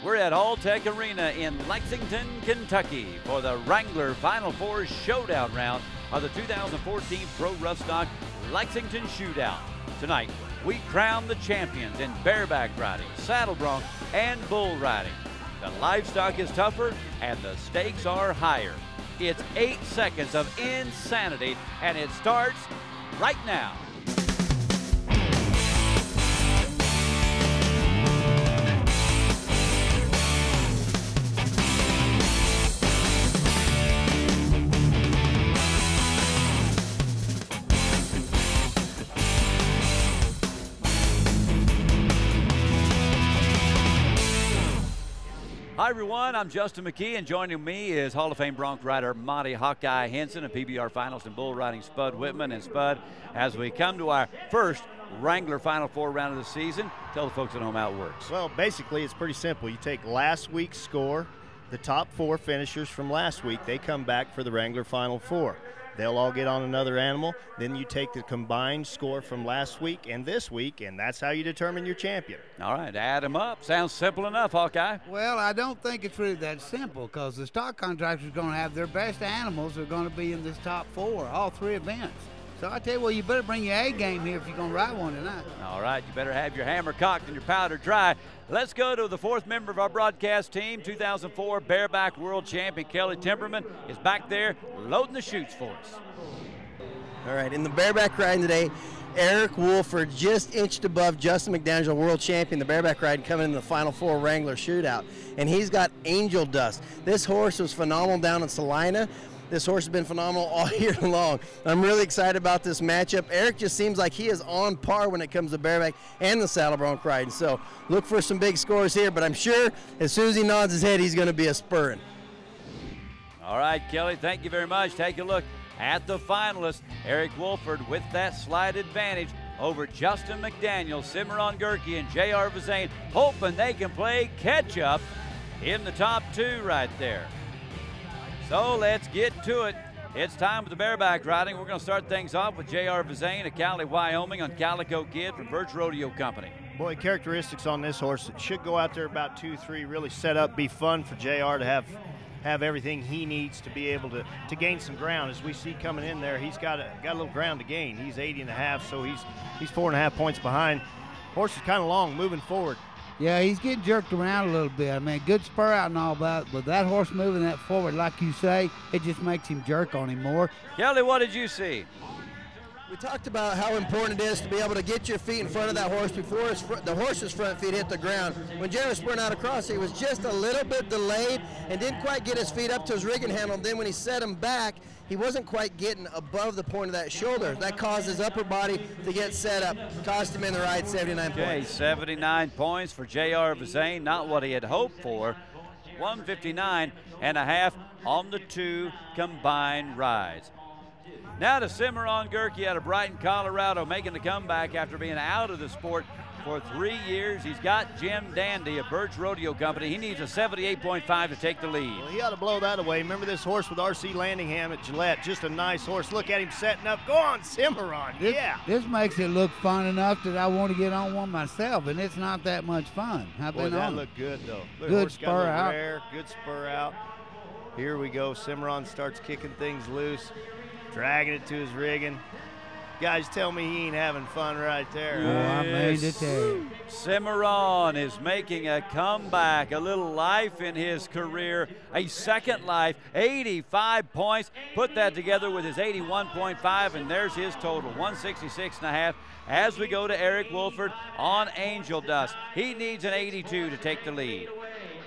We're at All-Tech Arena in Lexington, Kentucky for the Wrangler Final Four Showdown round of the 2014 Pro Rough Stock Lexington Shootout. Tonight, we crown the champions in bareback riding, saddle bronc, and bull riding. The livestock is tougher and the stakes are higher. It's 8 seconds of insanity, and it starts right now. Hi everyone, I'm Justin McKee, and joining me is Hall of Fame bronc rider Monty Hawkeye Henson and PBR finalist and bull riding Spud Whitman. And Spud, as we come to our first Wrangler Final Four round of the season, tell the folks at home how it works. Well, basically it's pretty simple. You take last week's score, the top 4 finishers from last week, they come back for the Wrangler Final Four. They'll all get on another animal. Then you take the combined score from last week and this week, and that's how you determine your champion. All right, add them up. Sounds simple enough, Hawkeye. Well, I don't think it's really that simple, because the stock contractors are going to have their best animals are going to be in this top 4, all 3 events. So I tell you, well, you better bring your A game here if you're going to ride one tonight. All right, you better have your hammer cocked and your powder dry. Let's go to the 4th member of our broadcast team. 2004 bareback world champion Kelly Timberman is back there loading the chutes for us. All right, in the bareback riding today, Eric Wolford just inched above Justin McDaniel, world champion, the bareback riding, coming in the Final Four Wrangler Shootout. And he's got Angel Dust. This horse was phenomenal down in Salina. This horse has been phenomenal all year long. I'm really excited about this matchup. Eric just seems like he is on par when it comes to bareback and the saddle bronc riding. So look for some big scores here, but I'm sure as soon as he nods his head, he's going to be a spurring. All right, Kelly, thank you very much. Take a look at the finalists. Eric Wolford with that slight advantage over Justin McDaniel, Cimarron Gerke, and J.R. Vazane, hoping they can play catch up in the top 2 right there. So let's get to it. It's time for the bareback riding. We're going to start things off with J.R. Vazane of Cali, Wyoming, on Calico Kid from Birch Rodeo Company. Boy, characteristics on this horse, it should go out there about 2-3, really set up, be fun for JR to have everything he needs to be able to gain some ground. As we see coming in there, he's got a little ground to gain. He's 80.5, so he's 4.5 points behind. Horse is kind of long, moving forward. Yeah, he's getting jerked around a little bit. I mean, good spur out and all that, but that horse moving that forward, like you say, it just makes him jerk on him more. Kelly, what did you see? We talked about how important it is to be able to get your feet in front of that horse before the horse's front feet hit the ground. When Jerry was sprinting out across, he was just a little bit delayed and didn't quite get his feet up to his rigging handle. Then when he set him back, he wasn't quite getting above the point of that shoulder. That caused his upper body to get set up. Cost him in the ride 79 points. Okay, 79 points for J.R. Vazane, not what he had hoped for. 159.5 on the 2 combined rides. Now to Cimarron Gerke out of Brighton, Colorado, making the comeback after being out of the sport for 3 years. He's got Jim Dandy of Birch Rodeo Company. He needs a 78.5 to take the lead. Well, he ought to blow that away. Remember this horse with R.C. Landingham at Gillette, just a nice horse. Look at him setting up. Go on, Cimarron, yeah. This makes it look fun enough that I want to get on one myself, and it's not that much fun. Boy, that looked good, though. Good spur out. Rare, good spur out. Here we go. Cimarron starts kicking things loose, dragging it to his rigging. Guys, tell me he ain't having fun right there. Oh, I made it there. Cimarron is making a comeback, a little life in his career, a second life, 85 points. Put that together with his 81.5, and there's his total, 166.5. As we go to Eric Wolford on Angel Dust. He needs an 82 to take the lead.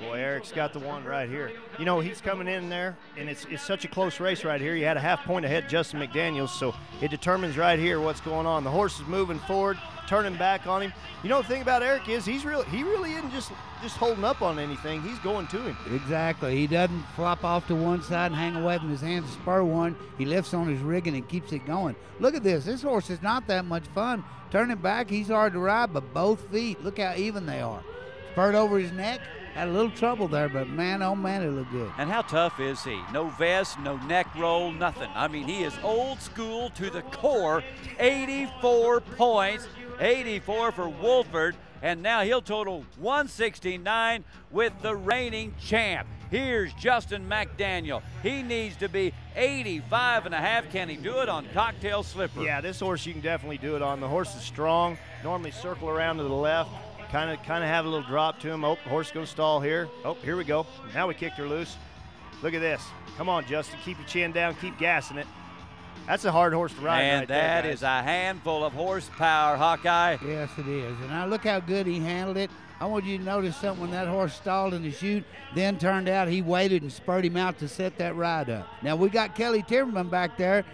Boy, Eric's got the one right here. You know, he's coming in there, and it's such a close race right here. He had a half point ahead Justin McDaniels, so it determines right here what's going on. The horse is moving forward, turning back on him. You know, the thing about Eric is he really isn't just holding up on anything. He's going to him. Exactly. He doesn't flop off to one side and hang away from his hands to spur one. He lifts on his rigging and keeps it going. Look at this. This horse is not that much fun. Turning back, he's hard to ride, but both feet, look how even they are. Spurred over his neck. Had a little trouble there, but man, oh man, it looked good. And how tough is he? No vest, no neck roll, nothing. I mean, he is old school to the core. 84 points, 84 for Wolford and now he'll total 169 with the reigning champ. Here's Justin McDaniel. He needs to be 85.5. Can he do it on Cocktail Slipper? Yeah, this horse you can definitely do it on. The horse is strong. Normally circle around to the left. Kind of have a little drop to him. Oh, the horse is going to stall here. Oh, here we go. Now we kicked her loose. Look at this. Come on, Justin. Keep your chin down. Keep gassing it. That's a hard horse to ride. And right there, that is a handful of horsepower, Hawkeye. Yes, it is. And now look how good he handled it. I want you to notice something when that horse stalled in the chute, then turned out he waited and spurred him out to set that ride up. Now we got Kelly Timmerman back there.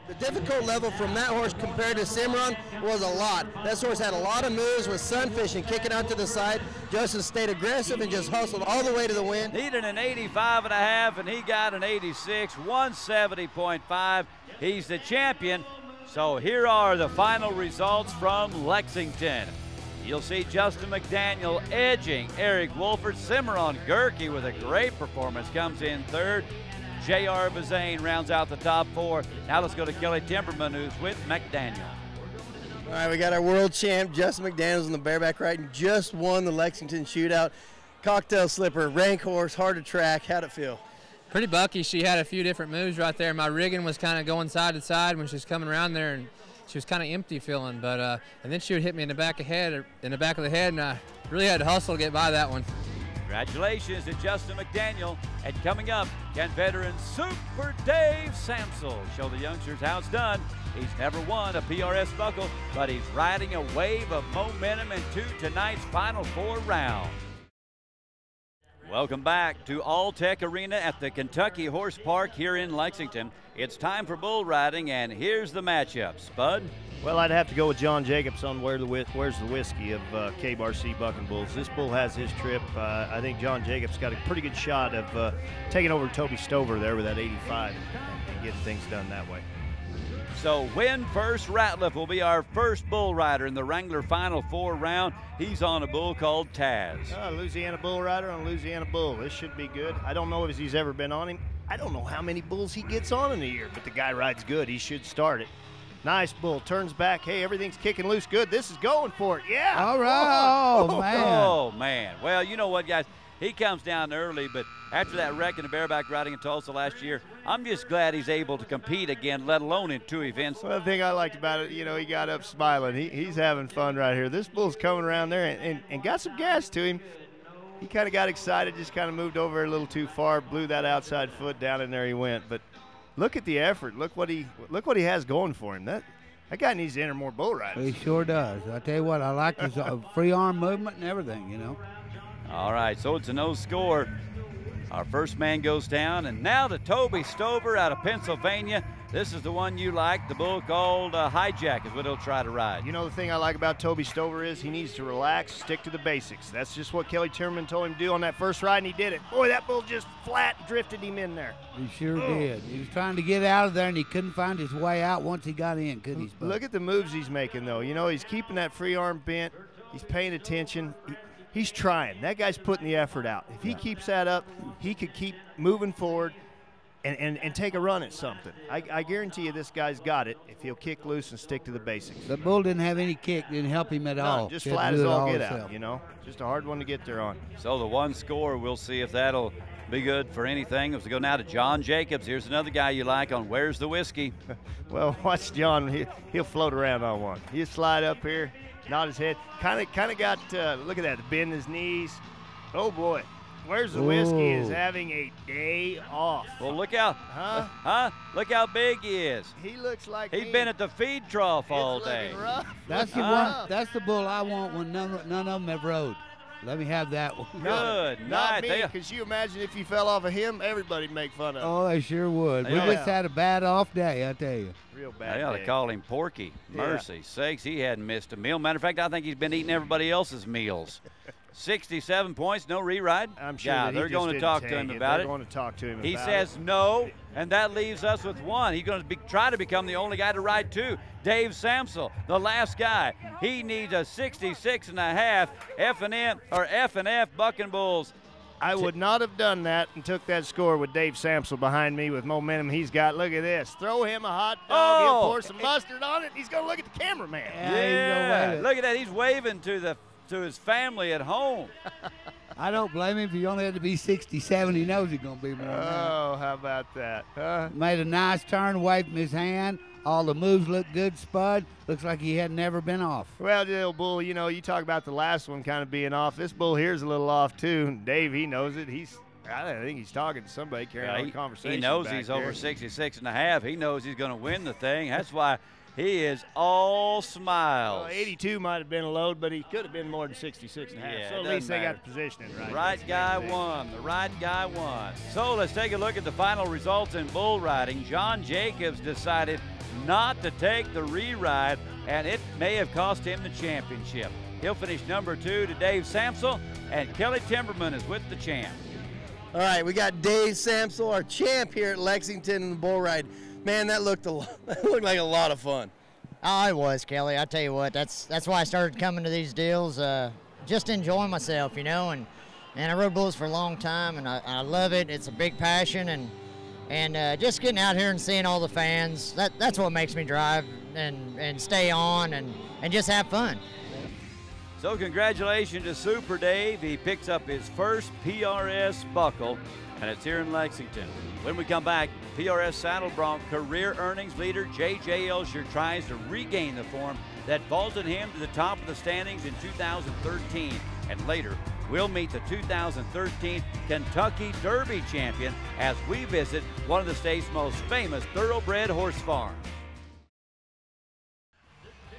The difficult level from that horse compared to Cimarron was a lot. This horse had a lot of moves with Sunfish and kicking out to the side. Justin stayed aggressive and just hustled all the way to the win. Needed an 85.5, and he got an 86, 170.5. He's the champion. So here are the final results from Lexington. You'll see Justin McDaniel edging Eric Wolford. Cimarron Gerke with a great performance comes in third. J.R. Bazane rounds out the top four. Now let's go to Kelly Timberman, who's with McDaniel. All right, we got our world champ, Justin McDaniels, on the bareback riding. Just won the Lexington Shootout. Cocktail Slipper, rank horse, hard to track. How'd it feel? Pretty bucky. She had a few different moves right there. My rigging was kind of going side to side when she was coming around there, and she was kind of empty feeling. But and then she would hit me in the back of the head, and I really had to hustle to get by that one. Congratulations to Justin McDaniel. And coming up, can veteran Super Dave Samsel show the youngsters how it's done? He's never won a PRS buckle, but he's riding a wave of momentum into tonight's Final Four round. Welcome back to All-Tech Arena at the Kentucky Horse Park here in Lexington. It's time for bull riding, and here's the matchup. Spud? Well, I'd have to go with John Jacobs on where's the whiskey of KRC Bucking Bulls. This bull has his trip. I think John Jacobs got a pretty good shot of taking over Toby Stover there with that 85 and getting things done that way. So Win First Ratliff will be our first bull rider in the Wrangler Final Four round. He's on a bull called Taz. Louisiana bull rider on Louisiana bull. This should be good. I don't know if he's ever been on him. I don't know how many bulls he gets on in a year, but the guy rides good. He should start it. Nice bull, turns back. Hey, everything's kicking loose good. This is going for it. Yeah. All right. Oh, man. Oh, man. Well, you know what, guys? He comes down early, but after that wreck in the bareback riding in Tulsa last year, I'm just glad he's able to compete again, let alone in two events. Well, the thing I liked about it, you know, he got up smiling. He's having fun right here. This bull's coming around there and got some gas to him. He kind of got excited, just kind of moved over a little too far, blew that outside foot down, and there he went. But look at the effort. Look what he has going for him. That guy needs to enter more bull riders. He sure does. I tell you what, I like his free arm movement and everything, you know. All right, so it's a no score. Our first man goes down, and now to Toby Stover out of Pennsylvania. This is the one you like, the bull called Hijack is what he'll try to ride. You know, the thing I like about Toby Stover is he needs to relax, stick to the basics. That's just what Kelly Timmerman told him to do on that first ride, and he did it. Boy, that bull just flat drifted him in there. He sure did. He was trying to get out of there, and he couldn't find his way out once he got in, could he? Look at the moves he's making, though. You know, he's keeping that free arm bent. He's paying attention. He's trying. That guy's putting the effort out. If he keeps that up, he could keep moving forward and take a run at something. I guarantee you this guy's got it if he'll kick loose and stick to the basics. The bull didn't have any kick, didn't help him at all. Just flat as all get out, you know. Just a hard one to get there on. So the one score, we'll see if that'll be good for anything. Let's go now to John Jacobs. Here's another guy you like on Where's the Whiskey? Well, watch John. He'll float around on one. He'll slide up here, nod his head. Kind of got, look at that, bend his knees. Oh, boy. Where's the Whiskey is having a day off. Well, look out. Look how big he is. He looks like he's been at the feed trough all day. Rough. That's the one. That's the bull I want when none of them have rode. Let me have that one. Good Not night. me, because you imagine if you fell off of him, everybody'd make fun of him. Oh, they sure would. We just had a bad off day, I tell you. Real bad They ought to call him Porky. Mercy sakes, he hadn't missed a meal. Matter of fact, I think he's been eating everybody else's meals. 67 points, no reride. I'm sure they're going to talk to him about it. They're going to talk to him He about says it. no, and that leaves us with one. He's going to try to become the only guy to ride two. Dave Samsel, the last guy. He needs a 66.5 F&F Bucking Bulls. I would not have done that and took that score with Dave Samsel behind me with momentum he's got. Look at this. Throw him a hot dog. He'll pour some mustard on it. He's going to look at the cameraman. Yeah, look at that. He's waving to the to his family at home. I don't blame him. If he only had to be 67, he knows he's going to be more than that. Oh, how about that? Huh? Made a nice turn away from his hand. All the moves look good, Spud. Looks like he had never been off. Well, the little bull, you know, you talk about the last one kind of being off. This bull here's a little off, too. Dave, he knows it. I think he's talking to somebody carrying on a conversation. He knows he's over 66 and a half. He knows he's going to win the thing. That's why he is all smiles. Well, 82 might have been a load, but he could have been more than 66 and a half. Yeah, so at least they got the positioning right. The right guy won. The right guy won. So let's take a look at the final results in bull riding. John Jacobs decided not to take the re-ride, and it may have cost him the championship. He'll finish number 2 to Dave Samsel, and Kelly Timberman is with the champ. All right, we got Dave Samsel, our champ here at Lexington in the bull ride. Man, that looked like a lot of fun. Oh, it was, Kelly. I tell you what, that's why I started coming to these deals, just enjoying myself, you know. And I rode bulls for a long time, and I love it. It's a big passion, and just getting out here and seeing all the fans. That's what makes me drive and stay on and just have fun. So congratulations to Super Dave. He picks up his first PRS buckle, and it's here in Lexington. When we come back, PRS Saddle Bronc career earnings leader J.J. Elsher tries to regain the form that vaulted him to the top of the standings in 2013. And later, we'll meet the 2013 Kentucky Derby champion as we visit one of the state's most famous thoroughbred horse farms.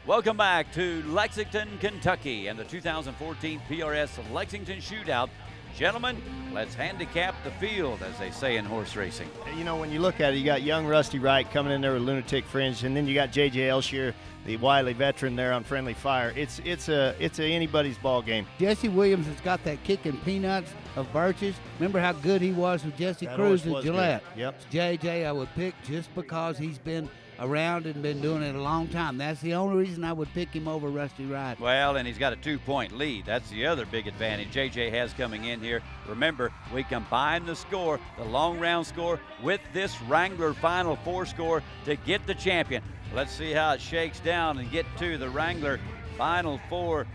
Welcome back to Lexington, Kentucky, and the 2014 PRS Lexington Shootout. Gentlemen, let's handicap the field, as they say in horse racing. You know, when you look at it, you got young Rusty Wright coming in there with Lunatic Fringe, and then you got J.J. Elsher, the wily veteran there on Friendly Fire. It's a anybody's ball game. Jesse Williams has got that kicking peanuts of Birches. Remember how good he was with Jesse Cruz at Gillette? Good. Yep. J.J. I would pick just because he's been around and been doing it a long time. That's the only reason I would pick him over Rusty Wright. Well, and he's got a 2-point lead. That's the other big advantage JJ has coming in here. Remember, we combine the score, the long round score, with this Wrangler Final Four score to get the champion. Let's see how it shakes down and get to the Wrangler Final Four.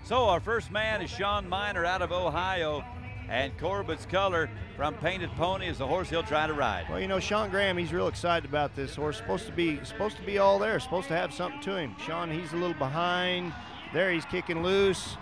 So our first man is Sean Miner out of Ohio, and Corbett's Color from Painted Pony is the horse he'll try to ride. Well, you know, Sean Graham, he's real excited about this horse. Supposed to be all there. Supposed to have something to him. Sean, he's a little behind. There, he's kicking loose.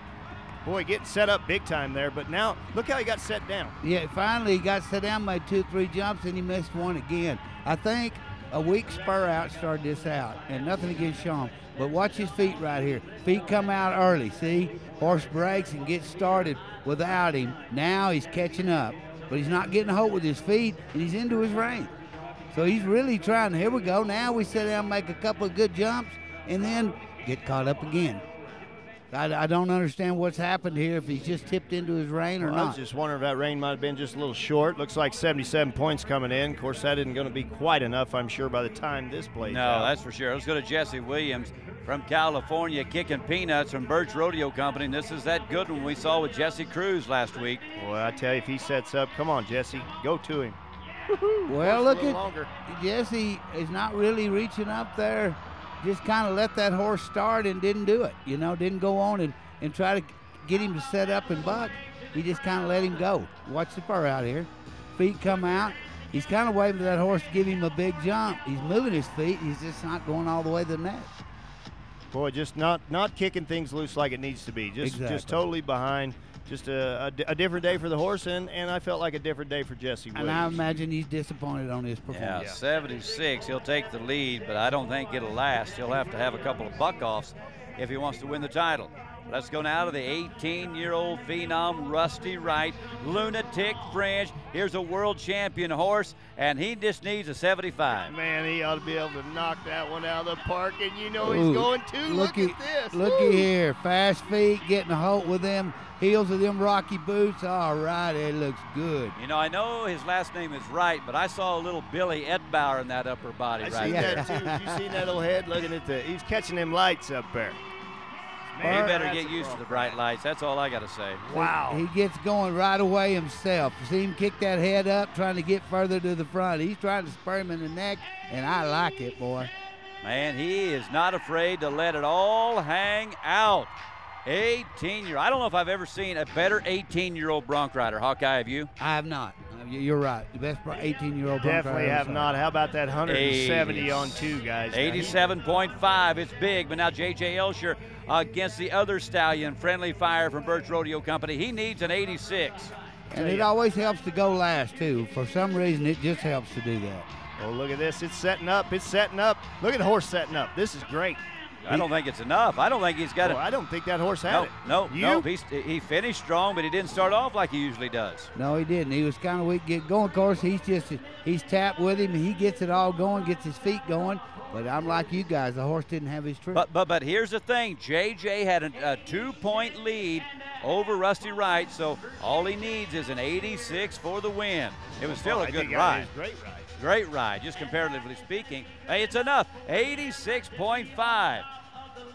Boy, getting set up big time there. But now, look how he got set down. Yeah, finally he got set down, made 2-3 jumps, and he missed one again. I think a weak spur out started this out, and nothing against Sean. But watch his feet right here. Feet come out early, see? Horse breaks and gets started without him. Now he's catching up, but he's not getting a hold with his feet, and he's into his rein. So he's really trying. Here we go. Now we sit down, make a couple of good jumps, and then get caught up again. I don't understand what's happened here, if he's just tipped into his rein or not. I was just wondering if that rein might have been just a little short. Looks like 77 points coming in. Of course, that isn't going to be quite enough, I'm sure, by the time this plays out. No, that's for sure. Let's go to Jesse Williams from California, kicking peanuts from Birch Rodeo Company. And this is that good one we saw with Jesse Cruz last week. Boy, I tell you, if he sets up, come on, Jesse, go to him. Well, look at Jesse is not really reaching up there. Just kind of let that horse start and didn't do it. You know, didn't go on and try to get him to set up and buck. He just kind of let him go. Watch the fur out here. Feet come out. He's kind of waiting for that horse to give him a big jump. He's moving his feet. He's just not going all the way to the net. Boy, just not kicking things loose like it needs to be. Just totally behind. Just a different day for the horse, and I felt like a different day for Jesse Williams. And I imagine he's disappointed on his performance. Yeah, 76. He'll take the lead, but I don't think it'll last. He'll have to have a couple of buck-offs if he wants to win the title. Let's go now to the 18-year-old phenom, Rusty Wright, Lunatic Fringe. Here's a world champion horse, and he just needs a 75. Man, he ought to be able to knock that one out of the park, and you know he's going to. Look at this. Looky here. Fast feet, getting a hold with them heels of them Rocky boots. All right, it looks good. You know, I know his last name is Wright, but I saw a little Billy Edbauer in that upper body right there. I seen that too. Did you see that old head looking at he's catching them lights up there. Man, he better get used to the bright lights. That's all I got to say. Wow. He gets going right away himself. See him kick that head up, trying to get further to the front. He's trying to spur him in the neck, and I like it, boy. Man, he is not afraid to let it all hang out. 18-year. I don't know if I've ever seen a better 18-year-old bronc rider. Hawkeye, have you? I have not. You're right. The best 18-year-old bronc Definitely rider have not. How about that 170 on 2, guys? 87.5. It's big, but now J.J. Elsher against the other stallion, Friendly Fire from Birch Rodeo Company. He needs an 86. And it always helps to go last, too. For some reason, it just helps to do that. Oh, look at this. It's setting up. It's setting up. Look at the horse setting up. This is great. I don't think it's enough. I don't think he's got it. I don't think that horse had it. No. He finished strong, but he didn't start off like he usually does. No, he didn't. He was kind of weak get going. Of course, he's tapped with him. He gets it all going, gets his feet going. But I'm like you guys. The horse didn't have his trick. But here's the thing. JJ had a 2-point lead over Rusty Wright, so all he needs is an 86 for the win. It was still a good ride. Great ride. Great ride, just comparatively speaking. Hey, it's enough. 86.5.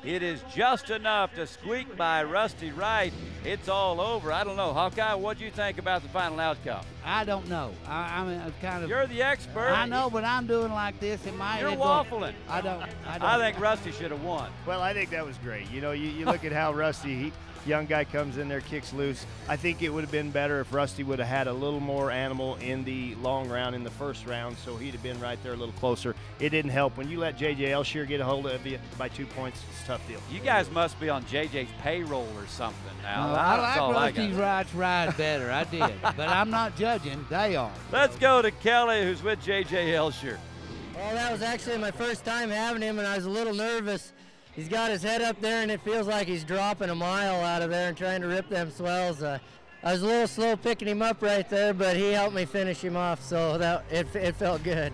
It is just enough to squeak by Rusty Wright. It's all over. I don't know. Hawkeye, what do you think about the final outcome? I don't know. I mean, it's kind of. You're the expert. I know, but I'm doing like this. You're waffling. I don't. I think Rusty should have won. Well, I think that was great. You know, you look at how Rusty, young guy comes in there, kicks loose. I think it would have been better if Rusty would have had a little more animal in the long round in the first round, so he'd have been right there a little closer. It didn't help. When you let J.J. Elsher get a hold of you by 2 points, it's a tough deal. You guys must be on JJ's payroll or something now. No, I like Rusty's ride better. I did. But I'm not judging. They are. Let's go to Kelly, who's with J.J. Elsher. Well, that was actually my first time having him, and I was a little nervous. He's got his head up there, and it feels like he's dropping a mile out of there and trying to rip them swells. I was a little slow picking him up right there, but he helped me finish him off, so it felt good.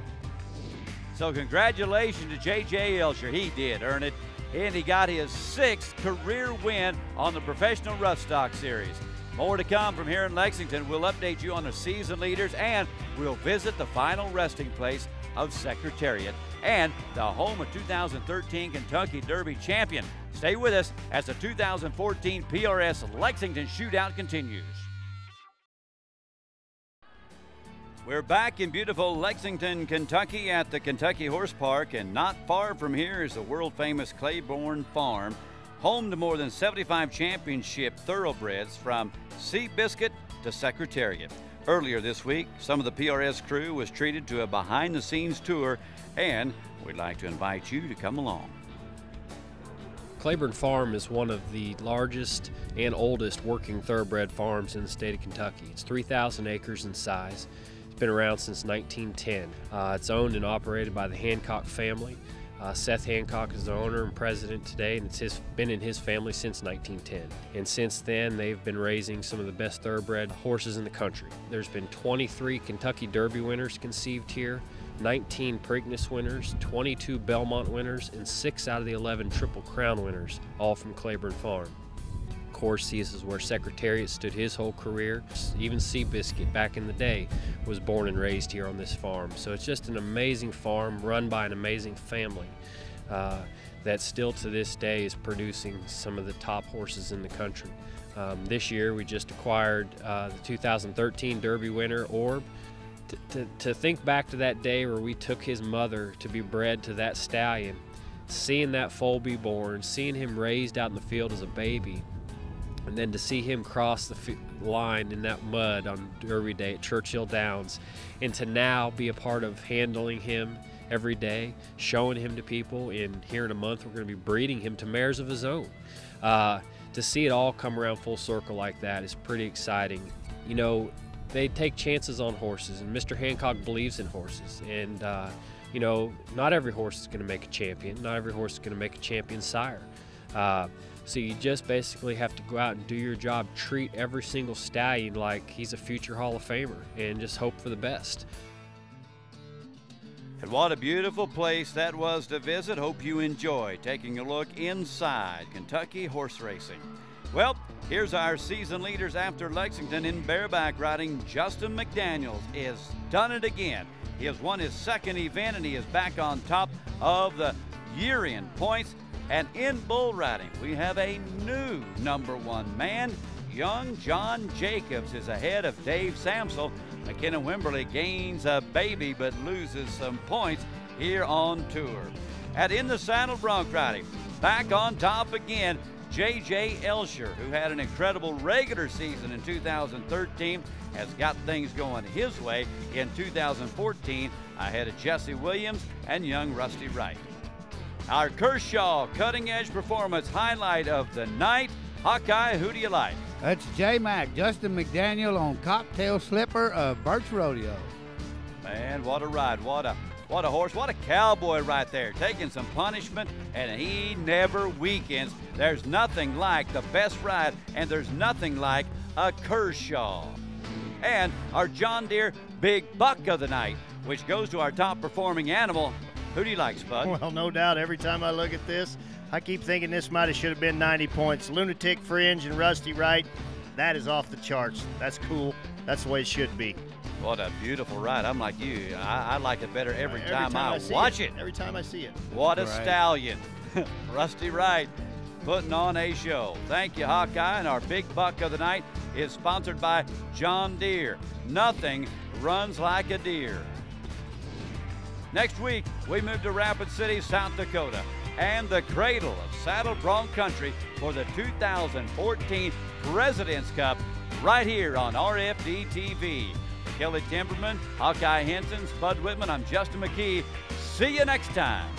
So congratulations to J.J. Elsher. He did earn it, and he got his 6th career win on the Professional Rough Stock Series. More to come from here in Lexington. We'll update you on the season leaders, and we'll visit the final resting place of Secretariat and the home of 2013 Kentucky Derby champion. Stay with us as the 2014 PRS Lexington Shootout continues. We're back in beautiful Lexington, Kentucky at the Kentucky Horse Park, and not far from here is the world-famous Claiborne Farm, home to more than 75 championship thoroughbreds from Seabiscuit to Secretariat. Earlier this week, some of the PRS crew was treated to a behind-the-scenes tour, and we'd like to invite you to come along. Claiborne Farm is one of the largest and oldest working thoroughbred farms in the state of Kentucky. It's 3,000 acres in size. It's been around since 1910. It's owned and operated by the Hancock family. Seth Hancock is the owner and president today, and it's been in his family since 1910. And since then, they've been raising some of the best thoroughbred horses in the country. There's been 23 Kentucky Derby winners conceived here, 19 Preakness winners, 22 Belmont winners, and 6 out of the 11 Triple Crown winners, all from Claiborne Farm. Of course, this is where Secretariat stood his whole career. Even Seabiscuit, back in the day, was born and raised here on this farm. So it's just an amazing farm run by an amazing family that still to this day is producing some of the top horses in the country. This year we just acquired the 2013 Derby winner, Orb. To think back to that day where we took his mother to be bred to that stallion, seeing that foal be born, seeing him raised out in the field as a baby, and then to see him cross the line in that mud on Derby Day at Churchill Downs, and to now be a part of handling him every day, showing him to people, and here in a month we're going to be breeding him to mares of his own. To see it all come around full circle like that is pretty exciting. You know, they take chances on horses, and Mr. Hancock believes in horses, and you know, not every horse is going to make a champion, not every horse is going to make a champion sire. So you just basically have to go out and do your job, treat every single stallion like he's a future Hall of Famer, and just hope for the best. And what a beautiful place that was to visit. Hope you enjoy taking a look inside Kentucky horse racing. Well, here's our season leaders after Lexington in bareback riding. Justin McDaniels has done it again. He has won his 2nd event, and he is back on top of the year-end points. And in bull riding, we have a new #1 man. Young John Jacobs is ahead of Dave Samsel. McKenna Wimberly gains a baby but loses some points here on tour. And in the saddle bronc riding, back on top again, J.J. Elsher, who had an incredible regular season in 2013, has got things going his way in 2014 ahead of Jesse Williams and young Rusty Wright. Our Kershaw cutting-edge performance highlight of the night. Hawkeye, who do you like? That's J-Mac, Justin McDaniel on Cocktail Slipper of Birch Rodeo. Man, what a ride. What a horse. What a cowboy right there, taking some punishment, and he never weakens. There's nothing like the best ride, and there's nothing like a Kershaw. And our John Deere Big Buck of the night, which goes to our top performing animal. Who do you like, Spud? Well, no doubt. Every time I look at this, I keep thinking this should have been 90 points. Lunatic Fringe and Rusty Wright, that is off the charts. That's cool. That's the way it should be. What a beautiful ride. I'm like you. I like it better every time I watch it. Every time I see it. What a stallion. Rusty Wright putting on a show. Thank you, Hawkeye. And our Big Buck of the night is sponsored by John Deere. Nothing runs like a deer. Next week, we move to Rapid City, South Dakota, and the cradle of Saddle Bronc Country for the 2014 President's Cup right here on RFD TV. Kelly Timberman, Hawkeye Henson, Spud Whitman, I'm Justin McKee. See you next time.